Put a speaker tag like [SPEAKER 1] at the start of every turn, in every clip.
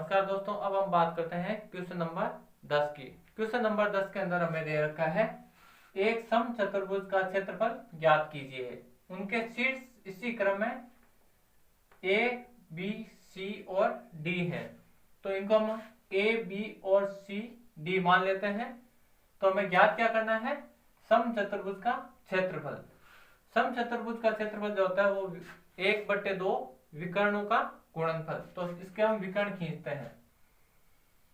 [SPEAKER 1] नमस्कार दोस्तों, अब हम बात करते हैं क्वेश्चन नंबर 10 की। क्वेश्चन नंबर 10 के अंदर हमें दे रखा है एक समचतुर्भुज का क्षेत्रफल ज्ञात कीजिए। उनके शीर्ष इसी क्रम में ए, बी, सी और डी है। तो इनको हम ए, बी और सी, डी मान लेते हैं। तो हमें ज्ञात क्या करना है? समचतुर्भुज का क्षेत्रफल। समचतुर्भुज का क्षेत्रफल जो होता है वो 1/2 विकर्णों का गुणनफल। तो इसके हम विकर्ण खींचते हैं,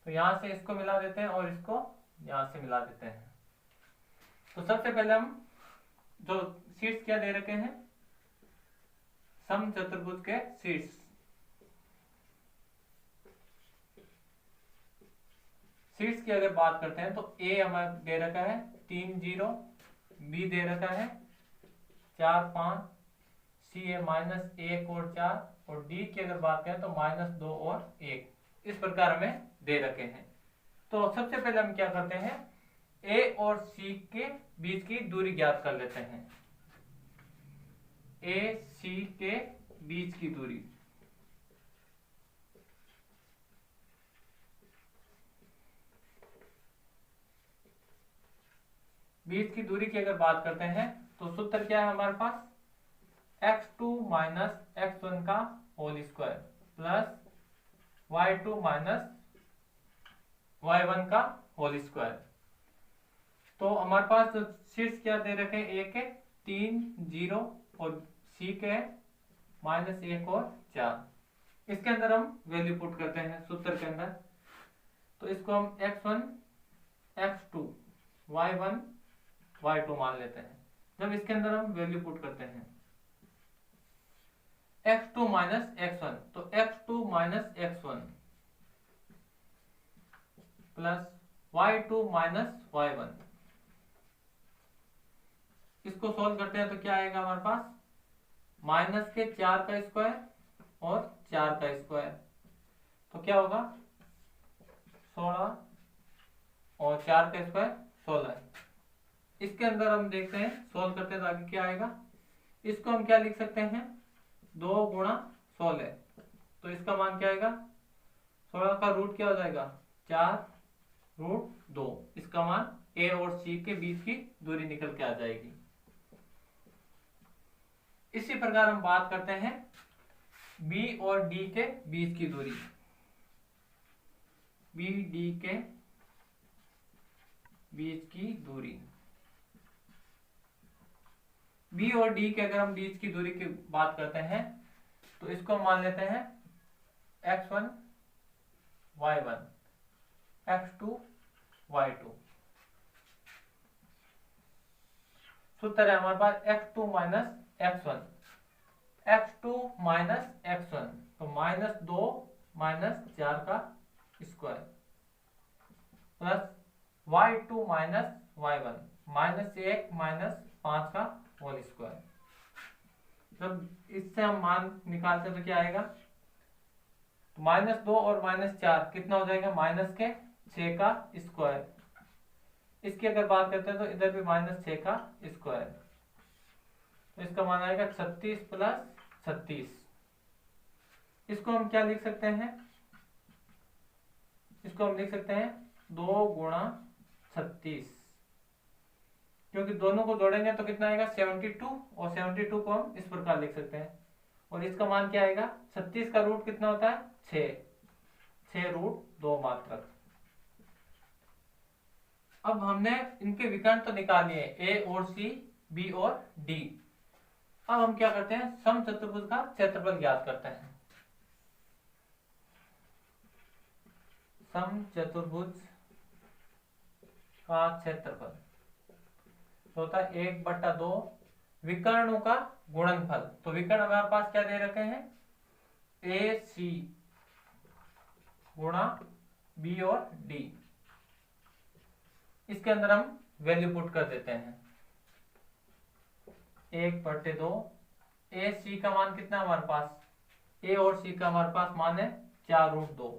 [SPEAKER 1] तो यहां से इसको मिला देते हैं और इसको यहां से मिला देते हैं। तो सबसे पहले हम जो शीर्ष क्या दे रखे हैं, समचतुर्भुज के शीर्ष। शीर्ष की अगर बात करते हैं तो ए हमें दे रखा है 3, 0, बी दे रखा है 4, 5, सी है -1 और 4, और डी की अगर बात करें तो -2 और 1। इस प्रकार हमें दे रखे हैं। तो सबसे पहले हम क्या करते हैं, ए और सी के बीच की दूरी ज्ञात कर लेते हैं। ए सी के बीच की दूरी, बीच की दूरी की अगर बात करते हैं तो सूत्र क्या है हमारे पास, x2 - x1 का whole square plus y2 - y1 का होल स्क्वायर। तो हमारे पास जो शीर्ष क्या दे रखे हैं, ए के 3, 0 और सी के -1 और 4। इसके अंदर हम वैल्यू पुट करते हैं सूत्र के अंदर। तो इसको हम x1, x2, y1, y2 मान लेते हैं। जब इसके अंदर हम वैल्यू पुट करते हैं x2 - x1, तो x2 - x1 plus y2 - y1, इसको सोल्व करते हैं तो क्या आएगा हमारे पास, -4 का स्क्वायर और 4 का स्क्वायर। तो क्या होगा 16 और 4 का स्क्वायर 16। इसके अंदर हम देखते हैं, सोल्व करते हैं तो आगे क्या आएगा। इसको हम क्या लिख सकते हैं, 2 × 16। तो इसका मान क्या आएगा, 16 का रूट क्या हो जाएगा 4√2। इसका मान ए और सी के बीच की दूरी निकल के आ जाएगी। इसी प्रकार हम बात करते हैं बी और डी के बीच की दूरी। बी डी के बीच की दूरी, बी और डी के अगर हम बीच की दूरी की बात करते हैं तो इसको मान लेते हैं x1, y1, x2, y2। सूत्र है हमारे पास x2 - x1, x2 - x1 तो -2 - 4 का स्क्वायर प्लस y2 - y1 -1 - 5 का होल स्क्वायर। जब इससे हम मान निकालते हैं तो क्या आएगा, -2 और -4 कितना हो जाएगा, -6 का स्क्वायर। इसकी अगर बात करते हैं तो इधर भी -6 का स्क्वायर, तो इसका मान आएगा 36 + 36। इसको हम क्या लिख सकते हैं, इसको हम लिख सकते हैं 2 × 36, क्योंकि दोनों को जोड़ेंगे तो कितना आएगा 72, और 72 को हम इस प्रकार लिख सकते हैं। और इसका मान क्या आएगा, 36 का रूट कितना होता है 6√2 मात्रक। अब हमने इनके विकर्ण तो निकाल लिए, ए और सी, बी और डी। अब हम क्या करते हैं, समचतुर्भुज का क्षेत्रफल ज्ञात करते हैं। समचतुर्भुज का क्षेत्रफल होता है 1/2 विकर्णों का गुणनफल। तो विकर्ण हमारे पास क्या दे रखे हैं, ए सी गुणा बी और डी। इसके अंदर हम वैल्यू पुट कर देते हैं 1/2। ए सी का मान कितना हमारे पास, ए और सी का हमारे पास मान है 4√2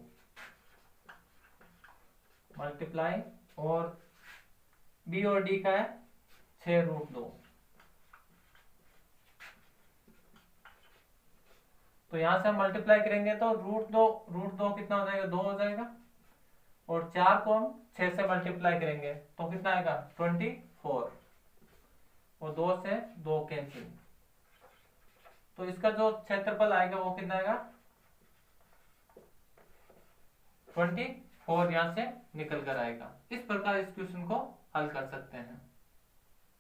[SPEAKER 1] मल्टीप्लाई, और बी और डी का है 6√2। तो यहां से हम मल्टीप्लाई करेंगे तो रूट दो कितना हो जाएगा, 2 हो जाएगा। और 4 को हम 6 से मल्टीप्लाई करेंगे तो कितना आएगा, 24। और 2 से 2 कैंसिल, तो इसका जो क्षेत्रफल आएगा वो कितना आएगा, 24 यहां से निकल कर आएगा। इस प्रकार इस क्वेश्चन को हल कर सकते हैं।